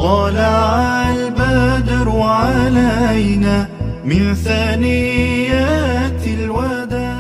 طلع البدر علينا من ثنيات الوداع.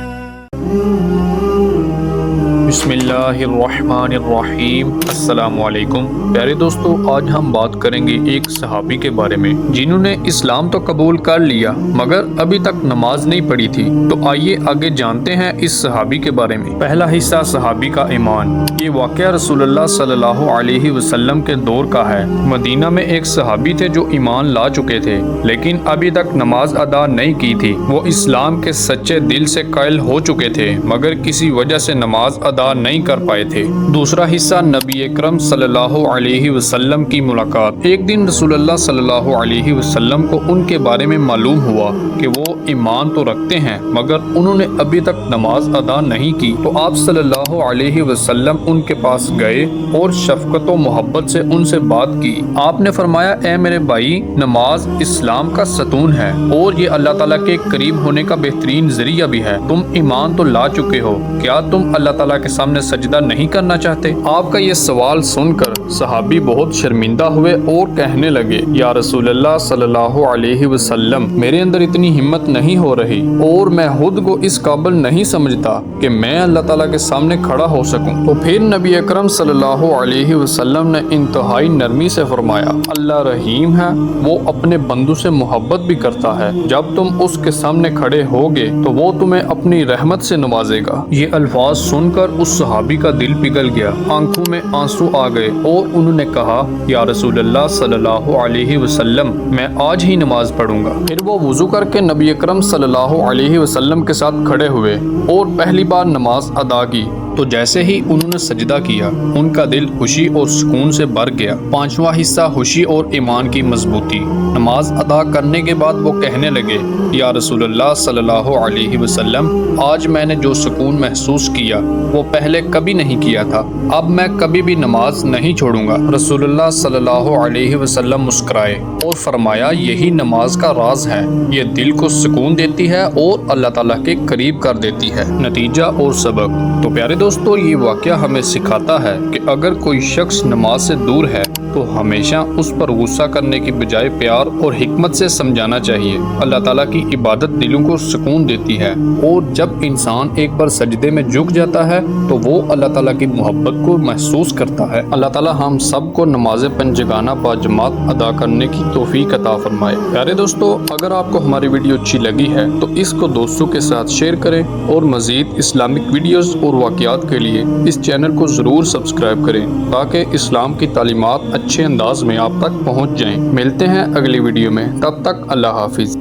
بسم اللہ الرحمن الرحیم. السلام علیکم پیارے دوستو، آج ہم بات کریں گے ایک صحابی کے بارے میں جنہوں نے اسلام تو قبول کر لیا مگر ابھی تک نماز نہیں پڑھی تھی. تو آئیے آگے جانتے ہیں اس صحابی کے بارے میں. پہلا حصہ صحابی کا ایمان. یہ واقعہ رسول اللہ صلی اللہ علیہ وسلم کے دور کا ہے. مدینہ میں ایک صحابی تھے جو ایمان لا چکے تھے لیکن ابھی تک نماز ادا نہیں کی تھی. وہ اسلام کے سچے دل سے قائل ہو چکے تھے مگر کسی وجہ سے نماز ادا نہیں کر پائے تھے. دوسرا حصہ نبی اکرم صلی اللہ علیہ وسلم کی ملاقات. ایک دن رسول اللہ صلی اللہ علیہ وسلم کو ان کے بارے میں معلوم ہوا کہ وہ ایمان تو رکھتے ہیں مگر انہوں نے ابھی تک نماز ادا نہیں کی. تو آپ صلی اللہ علیہ وسلم ان کے پاس گئے اور شفقت و محبت سے ان سے بات کی. آپ نے فرمایا، اے میرے بھائی، نماز اسلام کا ستون ہے اور یہ اللہ تعالیٰ کے قریب ہونے کا بہترین ذریعہ بھی ہے. تم ایمان تو لا چکے ہو، کیا تم اللہ تعالیٰ کے سامنے سجدہ نہیں کرنا چاہتے؟ آپ کا یہ سوال سن کر صحابی بہت شرمندہ ہوئے اور کہنے لگے، یا رسول اللہ صلی اللہ علیہ وسلم، میرے اندر اتنی ہمت نہیں ہو رہی اور میں خود کو اس قابل نہیں سمجھتا کہ میں اللہ تعالیٰ کے سامنے کھڑا ہو سکوں. تو پھر نبی اکرم صلی اللہ علیہ وسلم نے انتہائی نرمی سے فرمایا، اللہ رحیم ہے، وہ اپنے بندوں سے محبت بھی کرتا ہے. جب تم اس کے سامنے کھڑے ہوگے تو وہ تمہیں اپنی رحمت سے نوازے گا. یہ الفاظ سن کر اس صحابی کا دل پگھل گیا، آنکھوں میں آنسو آ گئے اور انہوں نے کہا، یا رسول اللہ صلی اللہ علیہ وسلم، میں آج ہی نماز پڑھوں گا. پھر وہ وضو کر کے نبی اکرم صلی اللہ علیہ وسلم کے ساتھ کھڑے ہوئے اور پہلی بار نماز ادا کی. تو جیسے ہی انہوں نے سجدہ کیا ان کا دل خوشی اور سکون سے بھر گیا. پانچواں حصہ خوشی اور ایمان کی مضبوطی. نماز ادا کرنے کے بعد وہ کہنے لگے، یا رسول اللہ صلی اللہ علیہ وسلم، آج میں نے جو سکون محسوس کیا وہ پہلے کبھی نہیں کیا تھا. اب میں کبھی بھی نماز نہیں چھوڑوں گا. رسول اللہ صلی اللہ علیہ وسلم مسکرائے اور فرمایا، یہی نماز کا راز ہے، یہ دل کو سکون دیتی ہے اور اللہ تعالیٰ کے قریب کر دیتی ہے. نتیجہ اور سبق. تو پیارے دوستو، یہ واقعہ ہمیں سکھاتا ہے کہ اگر کوئی شخص نماز سے دور ہے تو ہمیشہ اس پر غصہ کرنے کی بجائے پیار اور حکمت سے سمجھانا چاہیے. اللہ تعالیٰ کی عبادت دلوں کو سکون دیتی ہے اور جب انسان ایک بار سجدے میں جھک جاتا ہے تو وہ اللہ تعالیٰ کی محبت کو محسوس کرتا ہے. اللہ تعالیٰ ہم سب کو نماز پنجگانہ باجماعت ادا کرنے کی توفیق عطا فرمائے. پیارے دوستو، اگر آپ کو ہماری ویڈیو اچھی لگی ہے تو اس کو دوستوں کے ساتھ شیئر کریں اور مزید اسلامک ویڈیوز اور واقعات کے لیے اس چینل کو ضرور سبسکرائب کریں تاکہ اسلام کی تعلیمات اچھے انداز میں آپ تک پہنچ جائیں. ملتے ہیں اگلی ویڈیو میں، تب تک اللہ حافظ.